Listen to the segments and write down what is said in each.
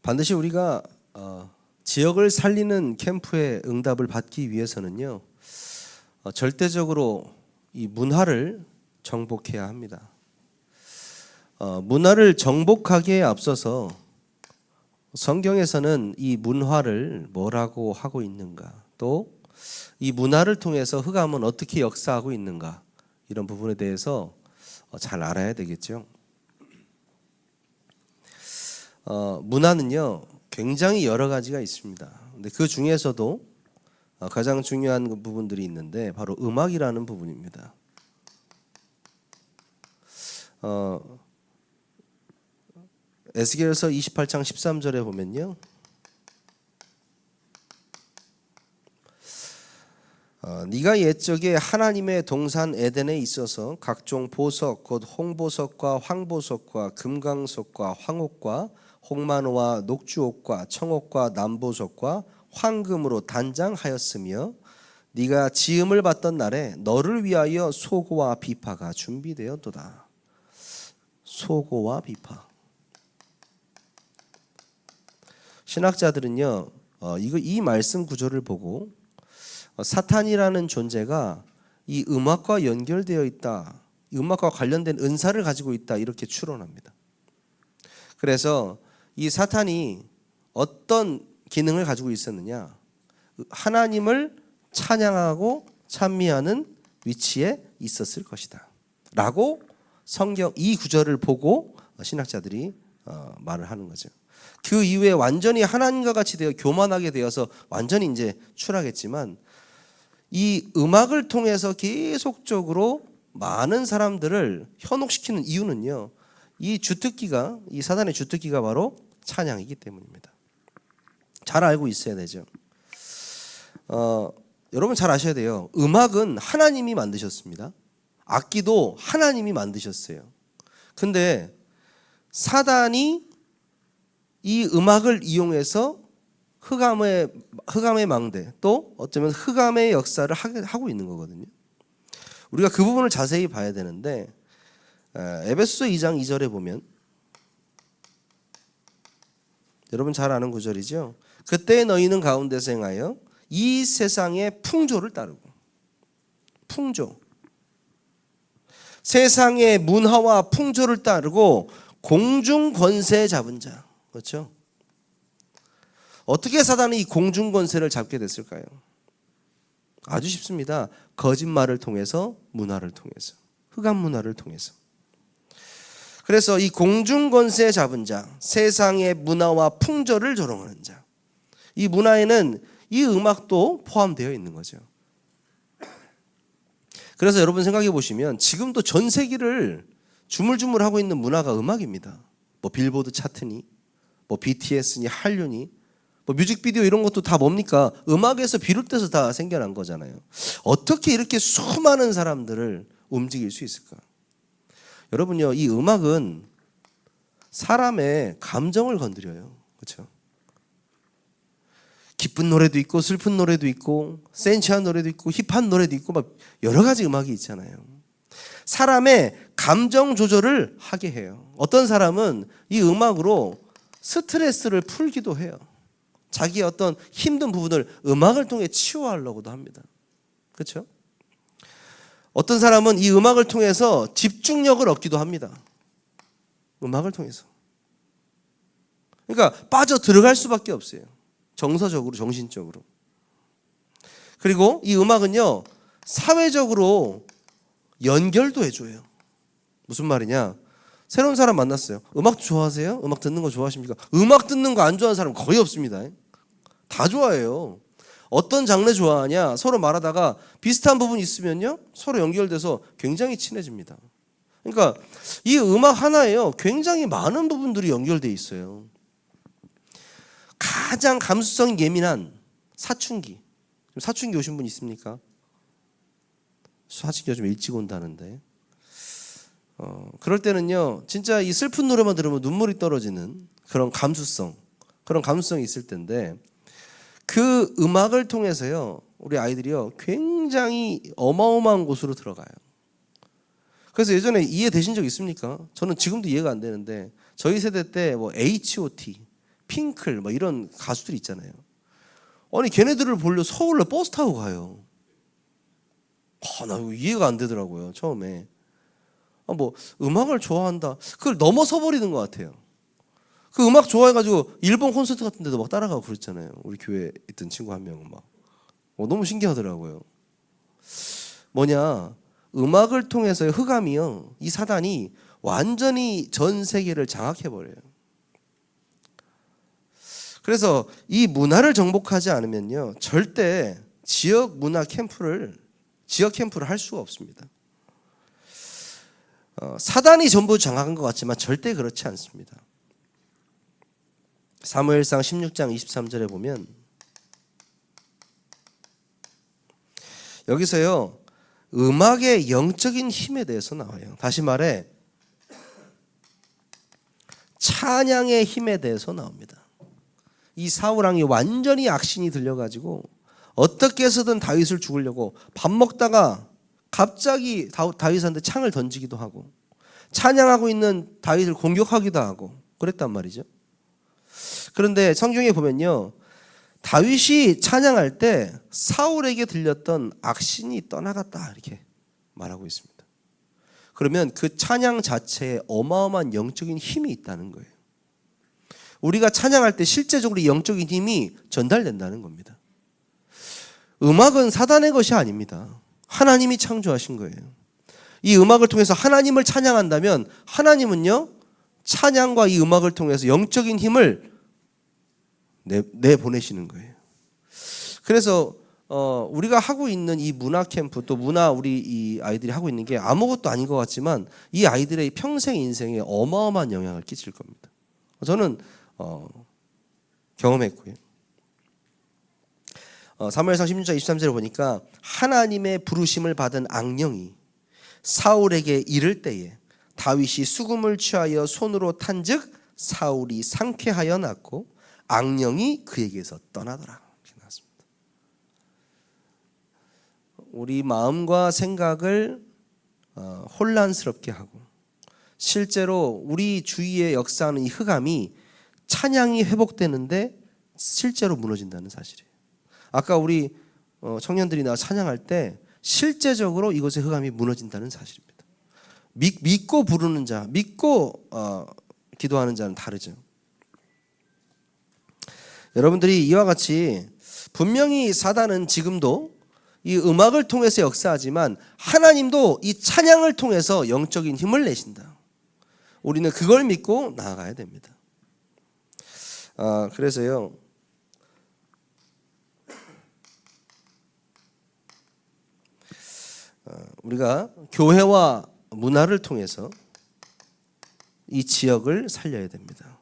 반드시 우리가 지역을 살리는 캠프의 응답을 받기 위해서는요, 절대적으로 이 문화를 정복해야 합니다. 문화를 정복하기에 앞서서 성경에서는 이 문화를 뭐라고 하고 있는가, 또 이 문화를 통해서 흑암은 어떻게 역사하고 있는가, 이런 부분에 대해서 잘 알아야 되겠죠. 문화는요 굉장히 여러 가지가 있습니다. 근데 그 중에서도 가장 중요한 부분들이 있는데 바로 음악이라는 부분입니다. 에스겔서 28장 13절에 보면요, 네가 옛적에 하나님의 동산 에덴에 있어서 각종 보석 곧 홍보석과 황보석과 금강석과 황옥과 홍만호와 녹주옥과 청옥과 남보석과 황금으로 단장하였으며 네가 지음을 받던 날에 너를 위하여 소고와 비파가 준비되었도다. 소고와 비파. 신학자들은요 이 말씀 구조를 보고 사탄이라는 존재가 이 음악과 연결되어 있다, 음악과 관련된 은사를 가지고 있다, 이렇게 추론합니다. 그래서 이 사탄이 어떤 기능을 가지고 있었느냐, 하나님을 찬양하고 찬미하는 위치에 있었을 것이다 라고 성경 이 구절을 보고 신학자들이 말을 하는 거죠. 그 이후에 완전히 하나님과 같이 되어 교만하게 되어서 완전히 이제 추락했지만, 이 음악을 통해서 계속적으로 많은 사람들을 현혹시키는 이유는요, 이 주특기가, 이 사단의 주특기가 바로 찬양이기 때문입니다. 잘 알고 있어야 되죠. 여러분 잘 아셔야 돼요. 음악은 하나님이 만드셨습니다. 악기도 하나님이 만드셨어요. 근데 사단이 이 음악을 이용해서 흑암의 망대, 또 어쩌면 흑암의 역사를 하고 있는 거거든요. 우리가 그 부분을 자세히 봐야 되는데, 에베소서 2장 2절에 보면, 여러분 잘 아는 구절이죠. 그때 너희는 가운데서 행하여 이 세상의 풍조를 따르고, 풍조, 세상의 문화와 풍조를 따르고 공중 권세 잡은 자. 그렇죠? 어떻게 사단이 이 공중 권세를 잡게 됐을까요? 아주 쉽습니다. 거짓말을 통해서, 문화를 통해서, 흑암 문화를 통해서. 그래서 이 공중 권세 잡은 자, 세상의 문화와 풍조를 조롱하는 자, 이 문화에는 이 음악도 포함되어 있는 거죠. 그래서 여러분 생각해 보시면 지금도 전 세계를 주물주물하고 있는 문화가 음악입니다. 뭐 빌보드 차트니, 뭐 BTS니, 한류니, 뭐 뮤직비디오 이런 것도 다 뭡니까? 음악에서 비롯돼서 다 생겨난 거잖아요. 어떻게 이렇게 수많은 사람들을 움직일 수 있을까? 여러분요, 이 음악은 사람의 감정을 건드려요. 그렇죠? 기쁜 노래도 있고 슬픈 노래도 있고 센치한 노래도 있고 힙한 노래도 있고 막 여러 가지 음악이 있잖아요. 사람의 감정 조절을 하게 해요. 어떤 사람은 이 음악으로 스트레스를 풀기도 해요. 자기의 어떤 힘든 부분을 음악을 통해 치유하려고도 합니다. 그렇죠? 어떤 사람은 이 음악을 통해서 집중력을 얻기도 합니다. 음악을 통해서. 그러니까 빠져 들어갈 수밖에 없어요. 정서적으로, 정신적으로. 그리고 이 음악은요, 사회적으로 연결도 해줘요. 무슨 말이냐? 새로운 사람 만났어요. 음악 좋아하세요? 음악 듣는 거 좋아하십니까? 음악 듣는 거 안 좋아하는 사람 거의 없습니다. 다 좋아해요. 어떤 장르 좋아하냐? 서로 말하다가 비슷한 부분이 있으면요, 서로 연결돼서 굉장히 친해집니다. 그러니까 이 음악 하나에요, 굉장히 많은 부분들이 연결돼 있어요. 가장 감수성이 예민한 사춘기. 사춘기 오신 분 있습니까? 사춘기가 좀 일찍 온다는데. 그럴 때는요, 진짜 이 슬픈 노래만 들으면 눈물이 떨어지는 그런 감수성이 있을 텐데, 그 음악을 통해서요, 우리 아이들이요, 굉장히 어마어마한 곳으로 들어가요. 그래서 예전에 이해되신 적 있습니까? 저는 지금도 이해가 안 되는데, 저희 세대 때 뭐 H.O.T, 핑클 뭐 이런 가수들 있잖아요. 아니 걔네들을 보려 서울로 버스 타고 가요. 나 이해가 안 되더라고요 처음에. 뭐 음악을 좋아한다 그걸 넘어서 버리는 것 같아요. 그 음악 좋아해가지고 일본 콘서트 같은 데도 막 따라가고 그랬잖아요. 우리 교회에 있던 친구 한 명은 막 너무 신기하더라고요. 뭐냐, 음악을 통해서의 흑암이요, 이 사단이 완전히 전 세계를 장악해버려요. 그래서 이 문화를 정복하지 않으면요 절대 지역 캠프를 할 수가 없습니다. 사단이 전부 장악한 것 같지만 절대 그렇지 않습니다. 사무엘상 16장 23절에 보면 여기서요 음악의 영적인 힘에 대해서 나와요. 다시 말해 찬양의 힘에 대해서 나옵니다. 이 사울 왕이 완전히 악신이 들려가지고 어떻게 해서든 다윗을 죽이려고 밥 먹다가 갑자기 다윗한테 창을 던지기도 하고 찬양하고 있는 다윗을 공격하기도 하고 그랬단 말이죠. 그런데 성경에 보면요 다윗이 찬양할 때 사울에게 들렸던 악신이 떠나갔다 이렇게 말하고 있습니다. 그러면 그 찬양 자체에 어마어마한 영적인 힘이 있다는 거예요. 우리가 찬양할 때 실제적으로 영적인 힘이 전달된다는 겁니다. 음악은 사단의 것이 아닙니다. 하나님이 창조하신 거예요. 이 음악을 통해서 하나님을 찬양한다면 하나님은요 찬양과 이 음악을 통해서 영적인 힘을 내보내시는 거예요. 그래서 우리가 하고 있는 이 문화 캠프 또 우리 이 아이들이 하고 있는 게 아무것도 아닌 것 같지만 이 아이들의 평생 인생에 어마어마한 영향을 끼칠 겁니다. 저는 경험했고요. 사무엘상 16장 23절에 보니까 하나님의 부르심을 받은 악령이 사울에게 이를 때에 다윗이 수금을 취하여 손으로 탄즉 사울이 상쾌하여 났고 악령이 그에게서 떠나더라. 이렇게 나왔습니다. 우리 마음과 생각을 혼란스럽게 하고 실제로 우리 주위에 역사하는 이 흑암이 찬양이 회복되는데 실제로 무너진다는 사실이에요. 아까 우리 청년들이 나와 찬양할 때 실제적으로 이곳의 흑암이 무너진다는 사실입니다. 믿고 부르는 자, 믿고 기도하는 자는 다르죠. 여러분들이 이와 같이 분명히 사단은 지금도 이 음악을 통해서 역사하지만 하나님도 이 찬양을 통해서 영적인 힘을 내신다. 우리는 그걸 믿고 나아가야 됩니다. 그래서요 우리가 교회와 문화를 통해서 이 지역을 살려야 됩니다.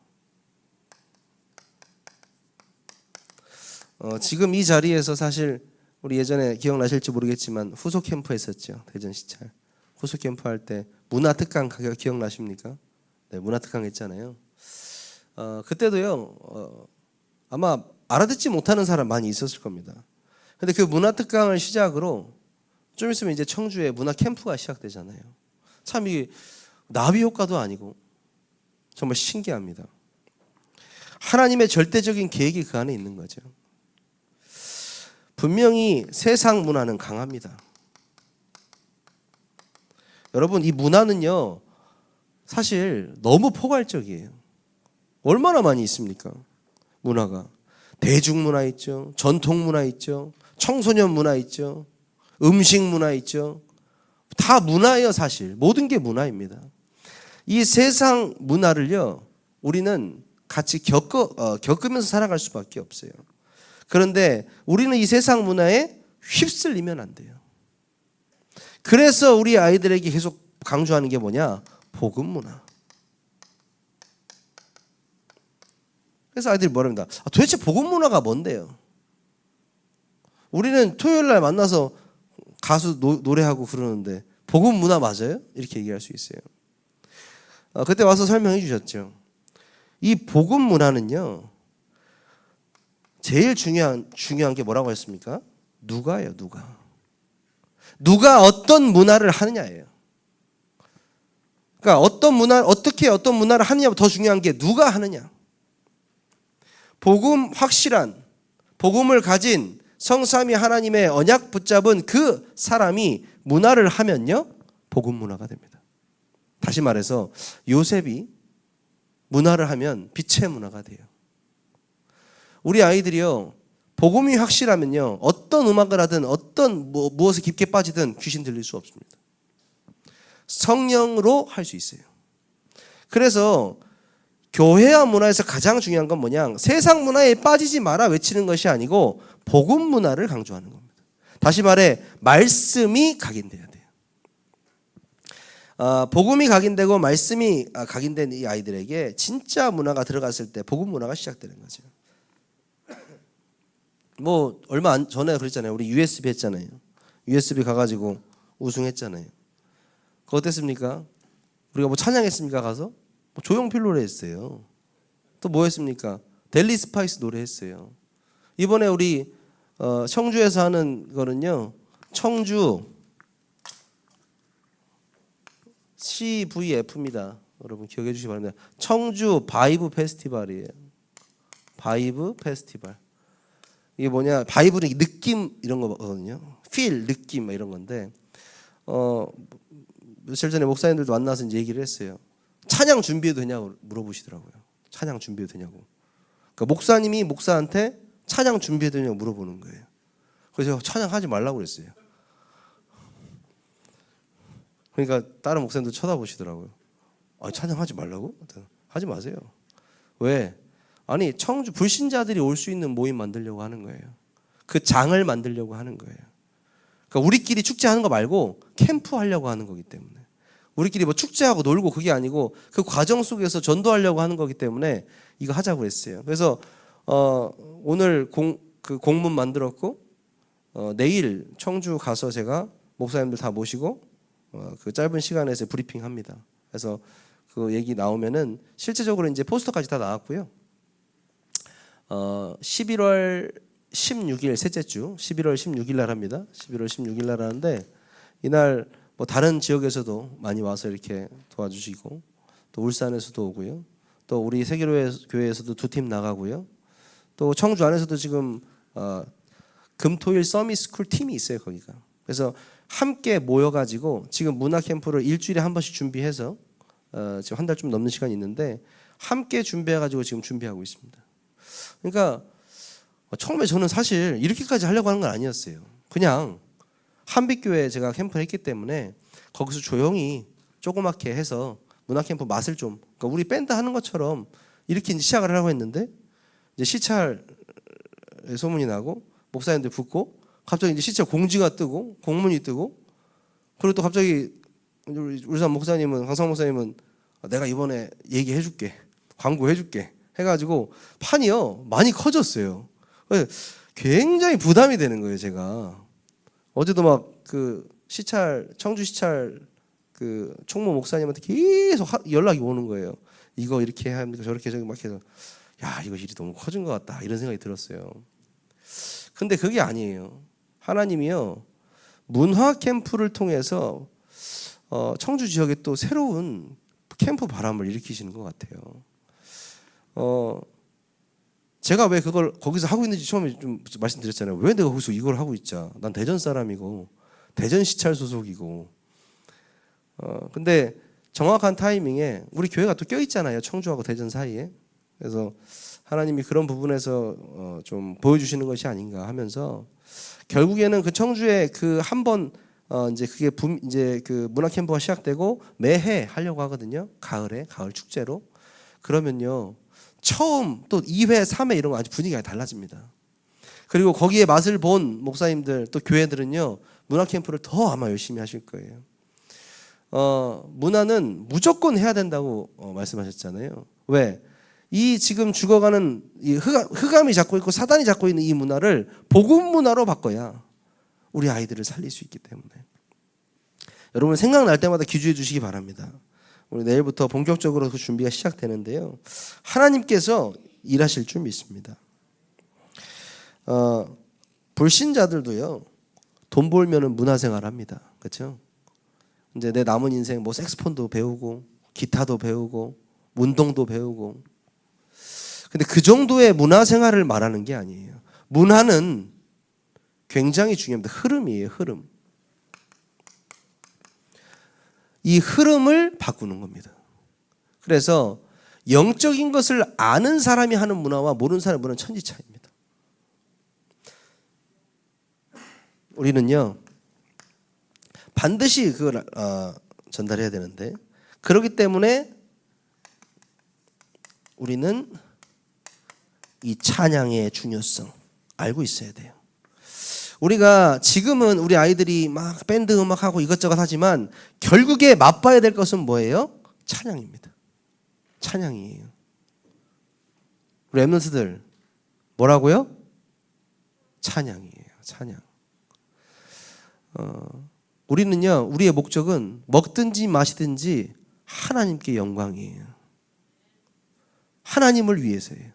지금 이 자리에서 사실 우리 예전에 기억나실지 모르겠지만 후소 캠프 했었죠. 대전 시찰 후소 캠프 할 때 문화 특강 기억나십니까? 네, 문화 특강 했잖아요. 그때도요 아마 알아듣지 못하는 사람 많이 있었을 겁니다. 근데 그 문화 특강을 시작으로 좀 있으면 이제 청주에 문화 캠프가 시작되잖아요. 참 이게 나비 효과도 아니고 정말 신기합니다. 하나님의 절대적인 계획이 그 안에 있는 거죠. 분명히 세상 문화는 강합니다. 여러분 이 문화는요 사실 너무 포괄적이에요. 얼마나 많이 있습니까? 문화가 대중문화 있죠, 전통문화 있죠, 청소년 문화 있죠, 음식 문화 있죠. 다 문화예요. 사실 모든 게 문화입니다. 이 세상 문화를요 우리는 같이 겪으면서 살아갈 수밖에 없어요. 그런데 우리는 이 세상 문화에 휩쓸리면 안 돼요. 그래서 우리 아이들에게 계속 강조하는 게 뭐냐? 복음 문화. 그래서 아이들이 뭐랍니다. 도대체 복음 문화가 뭔데요? 우리는 토요일 날 만나서 가수 노래하고 그러는데 복음 문화 맞아요? 이렇게 얘기할 수 있어요. 그때 와서 설명해 주셨죠. 이 복음 문화는요 제일 중요한 게 뭐라고 했습니까? 누가예요. 누가 어떤 문화를 하느냐예요. 그러니까 어떤 문화를 하느냐보다 더 중요한 게 누가 하느냐. 복음 확실한 복음을 가진 성삼위 하나님의 언약 붙잡은 그 사람이 문화를 하면요, 복음 문화가 됩니다. 다시 말해서 요셉이 문화를 하면 빛의 문화가 돼요. 우리 아이들이요, 복음이 확실하면요, 어떤 음악을 하든 어떤 무엇에 깊게 빠지든 귀신 들릴 수 없습니다. 성령으로 할 수 있어요. 그래서 교회와 문화에서 가장 중요한 건 뭐냐, 세상 문화에 빠지지 마라 외치는 것이 아니고 복음 문화를 강조하는 겁니다. 다시 말해 말씀이 각인돼야 돼요. 복음이 각인되고 말씀이 각인된 이 아이들에게 진짜 문화가 들어갔을 때 복음 문화가 시작되는 거죠. 뭐 얼마 전에 그랬잖아요. 우리 USB 했잖아요. USB 가가지고 우승했잖아요. 그거 어땠습니까? 우리가 뭐 찬양했습니까? 가서 뭐 조용필 노래 했어요. 또 뭐 했습니까? 델리 스파이스 노래 했어요. 이번에 우리 청주에서 하는 거는요, 청주 CVF입니다. 여러분 기억해 주시기 바랍니다. 청주 바이브 페스티벌이에요. 바이브 페스티벌. 이게 뭐냐, 바이브는 느낌 이런 거거든요. 필, 느낌 이런 건데, 며칠 전에 목사님들도 만나서 이제 얘기를 했어요. 찬양 준비해도 되냐고 물어보시더라고요. 찬양 준비해도 되냐고. 그러니까 목사님이 목사한테 찬양 준비해도 되냐고 물어보는 거예요. 그래서 제가 찬양하지 말라고 그랬어요. 그러니까 다른 목사님도 쳐다보시더라고요. 찬양하지 말라고? 하지 마세요. 왜? 아니, 청주 불신자들이 올 수 있는 모임 만들려고 하는 거예요. 그 장을 만들려고 하는 거예요. 그러니까 우리끼리 축제하는 거 말고 캠프 하려고 하는 거기 때문에, 우리끼리 뭐 축제하고 놀고 그게 아니고 그 과정 속에서 전도하려고 하는 거기 때문에 이거 하자고 했어요. 그래서 오늘 공문 만들었고, 내일 청주 가서 제가 목사님들 다 모시고 그 짧은 시간에서 브리핑합니다. 그래서 그 얘기 나오면은 실제적으로 이제 포스터까지 다 나왔고요. 11월 16일 셋째 주 11월 16일 날 합니다. 11월 16일 날 하는데, 이날 뭐 다른 지역에서도 많이 와서 이렇게 도와주시고, 또 울산에서도 오고요. 또 우리 세계교회에서도 2팀 나가고요. 또 청주 안에서도 지금 금토일 서밋스쿨 팀이 있어요, 거기가. 그래서 함께 모여가지고 지금 문화 캠프를 일주일에 한 번씩 준비해서 지금 한 달 좀 넘는 시간이 있는데, 함께 준비해가지고 지금 준비하고 있습니다. 그러니까 처음에 저는 사실 이렇게까지 하려고 하는 건 아니었어요. 그냥 한빛교회에 제가 캠프를 했기 때문에 거기서 조용히 조그맣게 해서 문화 캠프 맛을 좀, 그러니까 우리 밴드 하는 것처럼 이렇게 이제 시작을 하려고 했는데, 이제 시찰 소문이 나고 목사님들 붙고, 갑자기 이제 시찰 공지가 뜨고 공문이 뜨고, 그리고 또 갑자기 울산 목사님은, 강성 목사님은 내가 이번에 얘기해줄게, 광고해줄게 해가지고 판이요 많이 커졌어요. 굉장히 부담이 되는 거예요. 제가 어제도 막 그 시찰, 청주 시찰 그 총무 목사님한테 계속 연락이 오는 거예요. 이거 이렇게 해야 합니까? 저렇게 저렇게 막 해서, 야, 이거 일이 너무 커진 것 같다, 이런 생각이 들었어요. 근데 그게 아니에요. 하나님이요, 문화 캠프를 통해서 청주 지역에 또 새로운 캠프 바람을 일으키시는 것 같아요. 제가 왜 그걸 거기서 하고 있는지 처음에 좀 말씀드렸잖아요. 왜 내가 거기서 이걸 하고 있자? 난 대전 사람이고 대전 시찰 소속이고. 근데 정확한 타이밍에 우리 교회가 또 껴있잖아요, 청주하고 대전 사이에. 그래서 하나님이 그런 부분에서 좀 보여주시는 것이 아닌가 하면서, 결국에는 그 청주에 그 한 번 이제 그게 이제 그 문화 캠프가 시작되고 매해 하려고 하거든요. 가을에 가을 축제로. 그러면요, 처음 또 2회, 3회 이런 거 아주 분위기가 달라집니다. 그리고 거기에 맛을 본 목사님들 또 교회들은요, 문화 캠프를 더 아마 열심히 하실 거예요. 문화는 무조건 해야 된다고 말씀하셨잖아요. 왜? 이 지금 죽어가는 이 흑암이 잡고 있고 사단이 잡고 있는 이 문화를 복음 문화로 바꿔야 우리 아이들을 살릴 수 있기 때문에, 여러분 생각날 때마다 기도해 주시기 바랍니다. 우리 내일부터 본격적으로 그 준비가 시작되는데요, 하나님께서 일하실 줄 믿습니다. 불신자들도요, 돈 벌면은 문화생활 합니다. 그렇죠? 이제 내 남은 인생 뭐 색스폰도 배우고 기타도 배우고 운동도 배우고. 근데 그 정도의 문화 생활을 말하는 게 아니에요. 문화는 굉장히 중요합니다. 흐름이에요, 흐름. 이 흐름을 바꾸는 겁니다. 그래서 영적인 것을 아는 사람이 하는 문화와 모르는 사람의 문화는 천지 차이입니다. 우리는요, 반드시 그걸 전달해야 되는데, 그렇기 때문에 우리는 이 찬양의 중요성 알고 있어야 돼요. 우리가 지금은 우리 아이들이 막 밴드 음악하고 이것저것 하지만 결국에 맛봐야 될 것은 뭐예요? 찬양입니다. 찬양이에요. 우리 랩런트들 뭐라고요? 찬양이에요. 찬양. 우리는요, 우리의 목적은 먹든지 마시든지 하나님께 영광이에요. 하나님을 위해서예요.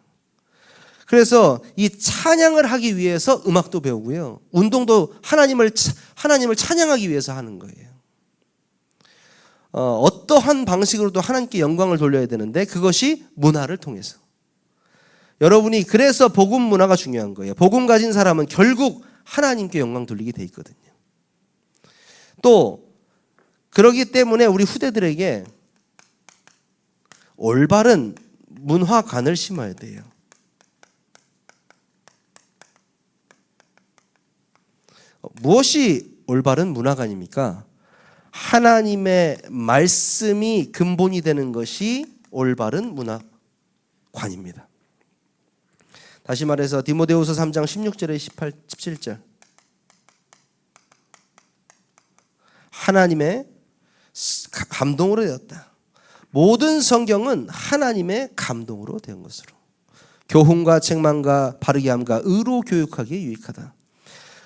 그래서 이 찬양을 하기 위해서 음악도 배우고요. 운동도 하나님을 찬양하기 위해서 하는 거예요. 어떠한 방식으로도 하나님께 영광을 돌려야 되는데 그것이 문화를 통해서. 여러분이 그래서 복음 문화가 중요한 거예요. 복음 가진 사람은 결국 하나님께 영광 돌리게 돼 있거든요. 또 그러기 때문에 우리 후대들에게 올바른 문화관을 심어야 돼요. 무엇이 올바른 문화관입니까? 하나님의 말씀이 근본이 되는 것이 올바른 문화관입니다. 다시 말해서 디모데후서 3장 16절에 17절. 하나님의 감동으로 되었다. 모든 성경은 하나님의 감동으로 된 것으로. 교훈과 책망과 바르게 함과 의로 교육하기에 유익하다.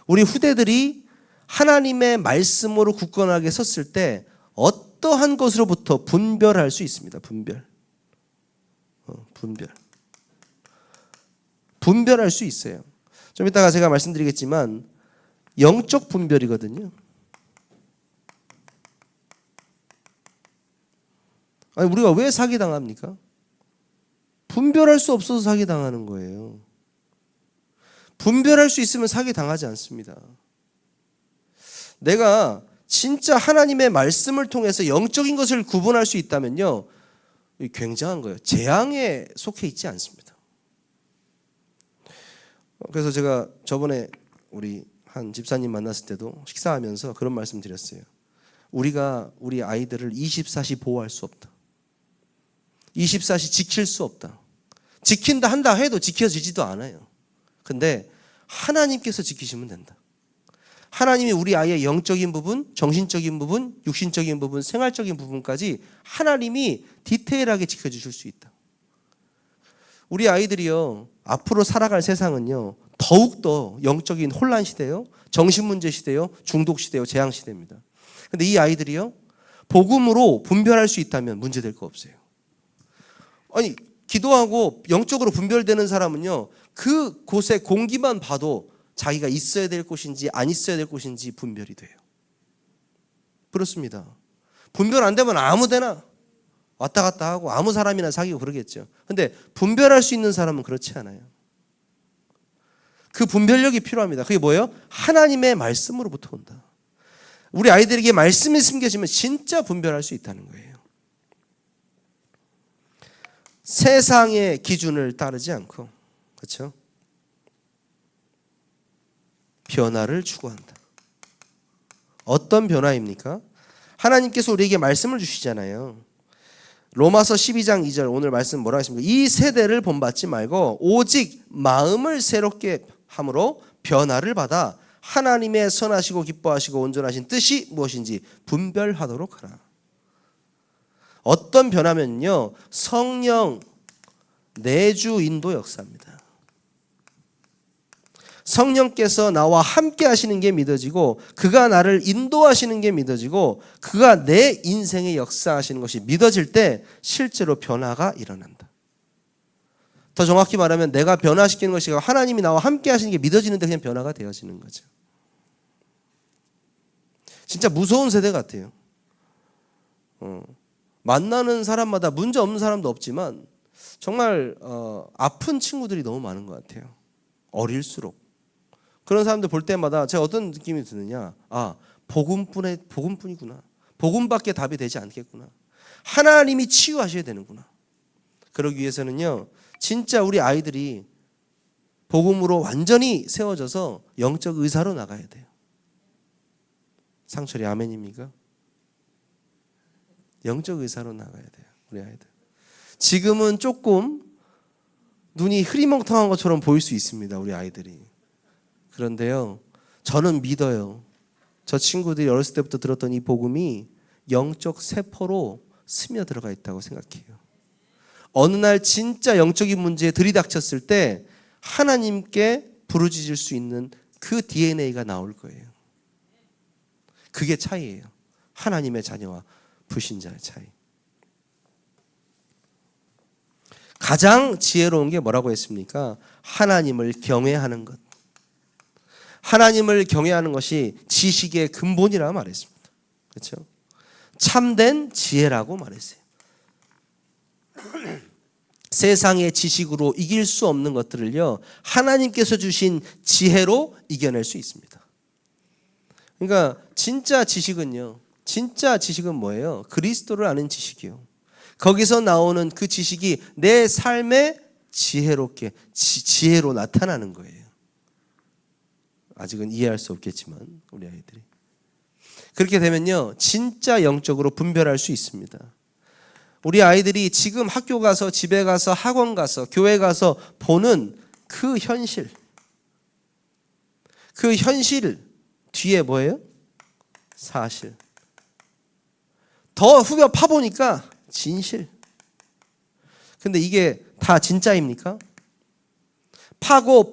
우리 후대들이 하나님의 말씀으로 굳건하게 섰을 때 어떠한 것으로부터 분별할 수 있습니다. 분별할 수 있어요. 좀 이따가 제가 말씀드리겠지만 영적 분별이거든요. 아니, 우리가 왜 사기당합니까? 분별할 수 없어서 사기당하는 거예요. 분별할 수 있으면 사기당하지 않습니다. 내가 진짜 하나님의 말씀을 통해서 영적인 것을 구분할 수 있다면요, 굉장한 거예요. 재앙에 속해 있지 않습니다. 그래서 제가 저번에 우리 한 집사님 만났을 때도 식사하면서 그런 말씀 드렸어요. 우리가 우리 아이들을 24시 보호할 수 없다. 24시 지킬 수 없다. 지킨다 한다 해도 지켜지지도 않아요. 근데 하나님께서 지키시면 된다. 하나님이 우리 아이의 영적인 부분, 정신적인 부분, 육신적인 부분, 생활적인 부분까지 하나님이 디테일하게 지켜주실 수 있다. 우리 아이들이요, 앞으로 살아갈 세상은요, 더욱더 영적인 혼란 시대요, 정신문제 시대요, 중독 시대요, 재앙 시대입니다. 근데 이 아이들이요, 복음으로 분별할 수 있다면 문제될 거 없어요. 아니, 기도하고 영적으로 분별되는 사람은요, 그 곳의 공기만 봐도 자기가 있어야 될 곳인지 안 있어야 될 곳인지 분별이 돼요. 그렇습니다. 분별 안 되면 아무 데나 왔다 갔다 하고 아무 사람이나 사귀고 그러겠죠. 근데 분별할 수 있는 사람은 그렇지 않아요. 그 분별력이 필요합니다. 그게 뭐예요? 하나님의 말씀으로부터 온다. 우리 아이들에게 말씀이 숨겨지면 진짜 분별할 수 있다는 거예요. 세상의 기준을 따르지 않고, 그렇죠? 변화를 추구한다. 어떤 변화입니까? 하나님께서 우리에게 말씀을 주시잖아요. 로마서 12장 2절 오늘 말씀 뭐라고 하십니까? 이 세대를 본받지 말고 오직 마음을 새롭게 함으로 변화를 받아 하나님의 선하시고 기뻐하시고 온전하신 뜻이 무엇인지 분별하도록 하라. 어떤 변화면요, 성령 내주 인도 역사입니다. 성령께서 나와 함께 하시는 게 믿어지고 그가 나를 인도하시는 게 믿어지고 그가 내 인생에 역사하시는 것이 믿어질 때 실제로 변화가 일어난다. 더 정확히 말하면 내가 변화시키는 것이 하나님이 나와 함께 하시는 게 믿어지는데 그냥 변화가 되어지는 거죠. 진짜 무서운 세대 같아요. 만나는 사람마다 문제 없는 사람도 없지만 정말 아픈 친구들이 너무 많은 것 같아요. 어릴수록. 그런 사람들 볼 때마다 제가 어떤 느낌이 드느냐, 복음뿐이구나. 복음밖에 답이 되지 않겠구나. 하나님이 치유하셔야 되는구나. 그러기 위해서는요, 진짜 우리 아이들이 복음으로 완전히 세워져서 영적 의사로 나가야 돼요. 상철이 아멘입니까? 영적 의사로 나가야 돼요, 우리 아이들. 지금은 조금 눈이 흐리멍텅한 것처럼 보일 수 있습니다, 우리 아이들이. 그런데요, 저는 믿어요. 저 친구들이 어렸을 때부터 들었던 이 복음이 영적 세포로 스며들어가 있다고 생각해요. 어느 날 진짜 영적인 문제에 들이닥쳤을 때 하나님께 부르짖을 수 있는 그 DNA가 나올 거예요. 그게 차이예요. 하나님의 자녀와 불신자의 차이. 가장 지혜로운 게 뭐라고 했습니까? 하나님을 경외하는 것. 하나님을 경외하는 것이 지식의 근본이라고 말했습니다. 그렇죠? 참된 지혜라고 말했어요. 세상의 지식으로 이길 수 없는 것들을요, 하나님께서 주신 지혜로 이겨낼 수 있습니다. 그러니까 진짜 지식은 뭐예요? 그리스도를 아는 지식이요. 거기서 나오는 그 지식이 내 삶에 지혜롭게 지혜로 나타나는 거예요. 아직은 이해할 수 없겠지만 우리 아이들이 그렇게 되면요, 진짜 영적으로 분별할 수 있습니다. 우리 아이들이 지금 학교 가서, 집에 가서, 학원 가서, 교회 가서 보는 그 현실 뒤에 뭐예요? 사실. 더 후벼 파보니까 진실. 근데 이게 다 진짜입니까? 파고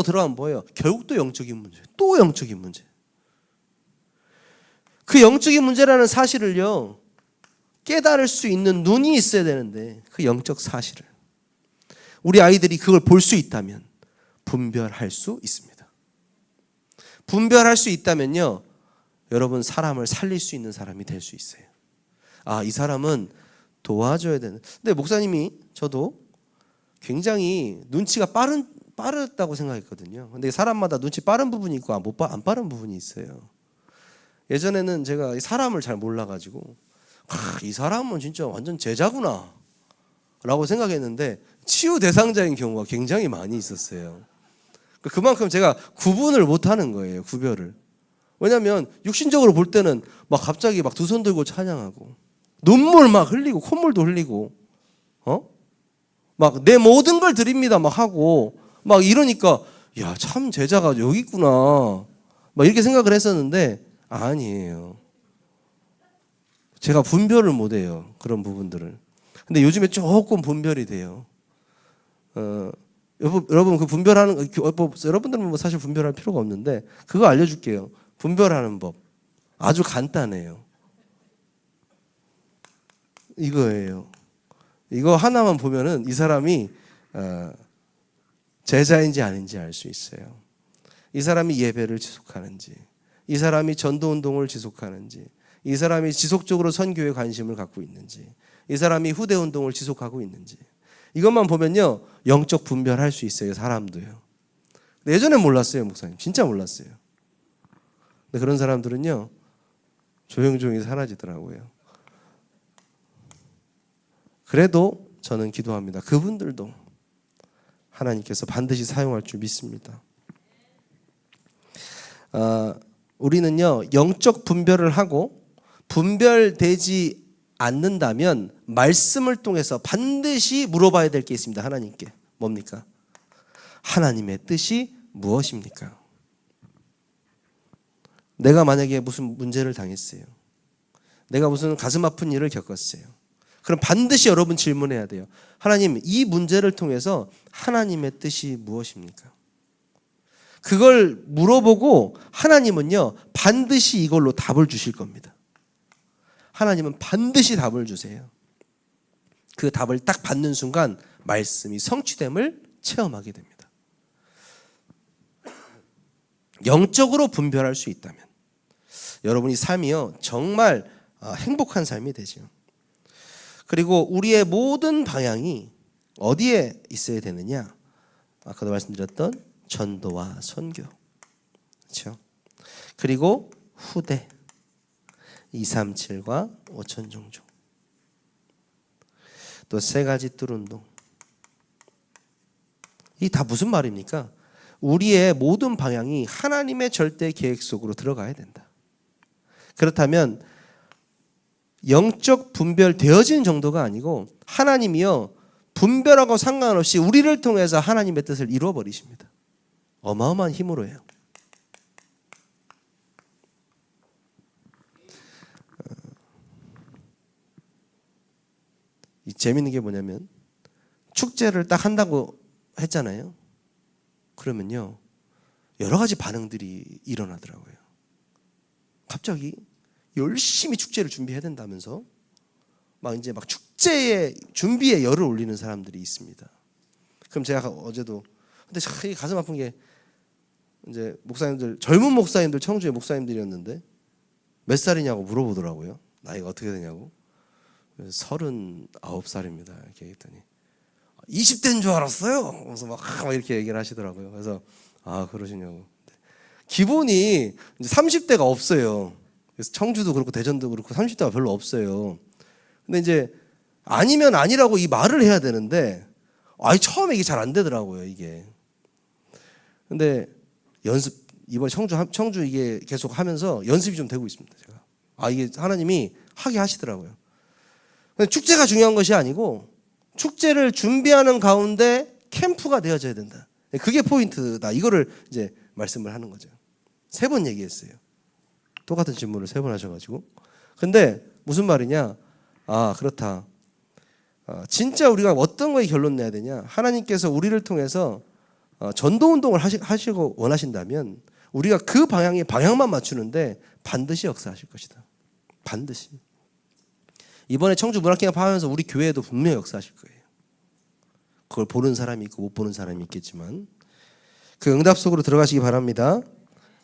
들어가면 뭐예요? 결국 또 영적인 문제, 또 영적인 문제. 그 영적인 문제라는 사실을요, 깨달을 수 있는 눈이 있어야 되는데, 그 영적 사실을 우리 아이들이 그걸 볼 수 있다면 분별할 수 있습니다. 분별할 수 있다면요, 여러분 사람을 살릴 수 있는 사람이 될 수 있어요. 이 사람은 도와줘야 되는. 근데 목사님이, 저도 굉장히 눈치가 빠르다고 생각했거든요. 근데 사람마다 눈치 빠른 부분이 있고 안 빠른 부분이 있어요. 예전에는 제가 사람을 잘 몰라가지고 이 사람은 진짜 완전 제자구나 라고 생각했는데 치유 대상자인 경우가 굉장히 많이 있었어요. 그만큼 제가 구분을 못하는 거예요, 구별을. 왜냐하면 육신적으로 볼 때는 막 갑자기 막 두 손 들고 찬양하고 눈물 막 흘리고 콧물도 흘리고 막 내 모든 걸 드립니다 막 하고 막 이러니까 야, 참 제자가 여기 있구나 막 이렇게 생각을 했었는데 아니에요. 제가 분별을 못해요, 그런 부분들을. 근데 요즘에 조금 분별이 돼요. 여러분 그 분별하는 여러분들은 사실 분별할 필요가 없는데 그거 알려줄게요. 분별하는 법 아주 간단해요. 이거예요. 이거 하나만 보면은 이 사람이 제자인지 아닌지 알 수 있어요. 이 사람이 예배를 지속하는지, 이 사람이 전도운동을 지속하는지, 이 사람이 지속적으로 선교에 관심을 갖고 있는지, 이 사람이 후대운동을 지속하고 있는지, 이것만 보면요 영적 분별할 수 있어요, 사람도요. 예전에 몰랐어요, 목사님. 진짜 몰랐어요. 근데 그런 사람들은요 조용조용히 사라지더라고요. 그래도 저는 기도합니다. 그분들도 하나님께서 반드시 사용할 줄 믿습니다. 우리는요 영적 분별을 하고 분별되지 않는다면 말씀을 통해서 반드시 물어봐야 될 게 있습니다. 하나님께. 뭡니까? 하나님의 뜻이 무엇입니까? 내가 만약에 무슨 문제를 당했어요. 내가 무슨 가슴 아픈 일을 겪었어요. 그럼 반드시 여러분 질문해야 돼요. 하나님, 이 문제를 통해서 하나님의 뜻이 무엇입니까? 그걸 물어보고 하나님은요 반드시 이걸로 답을 주실 겁니다. 하나님은 반드시 답을 주세요. 그 답을 딱 받는 순간 말씀이 성취됨을 체험하게 됩니다. 영적으로 분별할 수 있다면 여러분이 삶이요 정말 행복한 삶이 되죠. 그리고 우리의 모든 방향이 어디에 있어야 되느냐? 아까도 말씀드렸던 전도와 선교. 그렇죠? 그리고 후대 237과 5천 종족. 또 세 가지 뜰 운동. 이 다 무슨 말입니까? 우리의 모든 방향이 하나님의 절대 계획 속으로 들어가야 된다. 그렇다면 영적 분별되어진 정도가 아니고 하나님이요 분별하고 상관없이 우리를 통해서 하나님의 뜻을 이루어 버리십니다. 어마어마한 힘으로 해요. 이 재밌는 게 뭐냐면 축제를 딱 한다고 했잖아요. 그러면요 여러 가지 반응들이 일어나더라고요. 갑자기 열심히 축제를 준비해야 된다면서 막 이제 막 축제의 준비에 열을 올리는 사람들이 있습니다. 그럼 제가 어제도 근데 참 가슴 아픈 게 이제 목사님들 젊은 목사님들 청주의 목사님들이었는데 몇 살이냐고 물어보더라고요. 나이가 어떻게 되냐고. 39살입니다. 이렇게 했더니 20대인 줄 알았어요. 그래서 막 이렇게 얘기를 하시더라고요. 그래서 아 그러시냐고. 기본이 이제 30대가 없어요. 그래서 청주도 그렇고 대전도 그렇고 30대가 별로 없어요. 근데 이제 아니면 아니라고 이 말을 해야 되는데 처음에 이게 잘 안 되더라고요. 이게. 근데 연습 이번 청주 이게 계속 하면서 연습이 좀 되고 있습니다. 제가 이게 하나님이 하게 하시더라고요. 근데 축제가 중요한 것이 아니고 축제를 준비하는 가운데 캠프가 되어져야 된다. 그게 포인트다. 이거를 이제 말씀을 하는 거죠. 3번 얘기했어요. 똑같은 질문을 3번 하셔가지고. 근데 무슨 말이냐? 그렇다. 진짜 우리가 어떤 거에 결론 내야 되냐? 하나님께서 우리를 통해서 전도 운동을 하시고 원하신다면 우리가 그 방향만 맞추는데 반드시 역사하실 것이다. 반드시. 이번에 청주 문화캠프 하면서 우리 교회에도 분명히 역사하실 거예요. 그걸 보는 사람이 있고 못 보는 사람이 있겠지만 그 응답 속으로 들어가시기 바랍니다.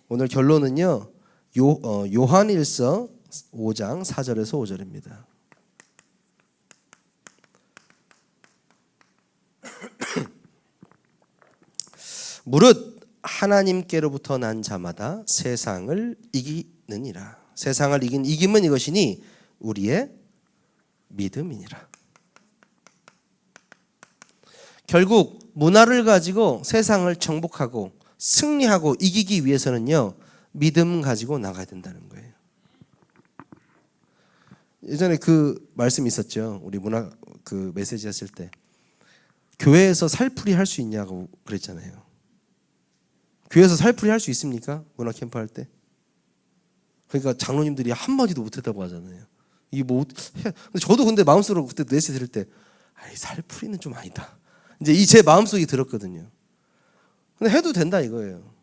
오늘 결론은요. 요한일서 5장 4절에서 5절입니다. 무릇 하나님께로부터 난 자마다 세상을 이기느니라. 세상을 이김은 이것이니 우리의 믿음이니라. 결국 문화를 가지고 세상을 정복하고 승리하고 이기기 위해서는요. 믿음 가지고 나가야 된다는 거예요. 예전에 그 말씀이 있었죠. 우리 문화 그 메시지 했을 때 교회에서 살풀이 할 수 있냐고 그랬잖아요. 교회에서 살풀이 할 수 있습니까? 문화 캠프 할 때? 그러니까 장로님들이 한마디도 못했다고 하잖아요. 이게 뭐 저도 근데 마음속으로 그때 메시지 들을 때 살풀이는 좀 아니다. 이제 제 마음속이 들었거든요. 근데 해도 된다 이거예요.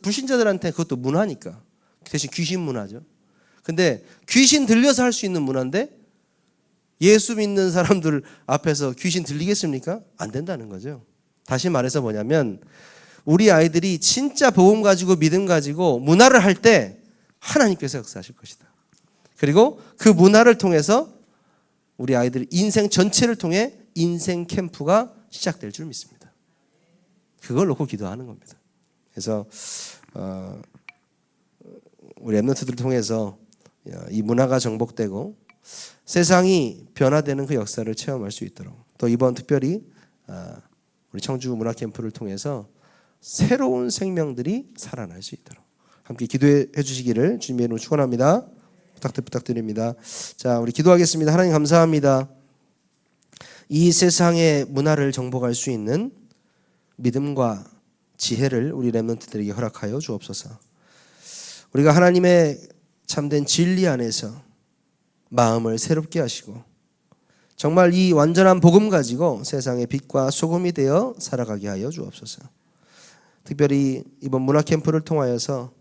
불신자들한테 그것도 문화니까. 대신 귀신 문화죠. 근데 귀신 들려서 할 수 있는 문화인데 예수 믿는 사람들 앞에서 귀신 들리겠습니까? 안 된다는 거죠. 다시 말해서 뭐냐면 우리 아이들이 진짜 복음 가지고 믿음 가지고 문화를 할 때 하나님께서 역사하실 것이다. 그리고 그 문화를 통해서 우리 아이들 인생 전체를 통해 인생 캠프가 시작될 줄 믿습니다. 그걸 놓고 기도하는 겁니다. 그래서 우리 랩런트들을 통해서 이 문화가 정복되고 세상이 변화되는 그 역사를 체험할 수 있도록 또 이번 특별히 우리 청주 문화 캠프를 통해서 새로운 생명들이 살아날 수 있도록 함께 기도해 주시기를 주님의 이름으로 축원합니다. 부탁드립니다. 자, 우리 기도하겠습니다. 하나님 감사합니다. 이 세상의 문화를 정복할 수 있는 믿음과 지혜를 우리 랩런트들에게 허락하여 주옵소서. 우리가 하나님의 참된 진리 안에서 마음을 새롭게 하시고 정말 이 완전한 복음 가지고 세상의 빛과 소금이 되어 살아가게 하여 주옵소서. 특별히 이번 문화 캠프를 통하여서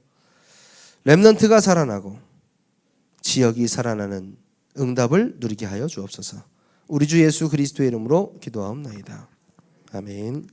렘넌트가 살아나고 지역이 살아나는 응답을 누리게 하여 주옵소서. 우리 주 예수 그리스도의 이름으로 기도하옵나이다. 아멘.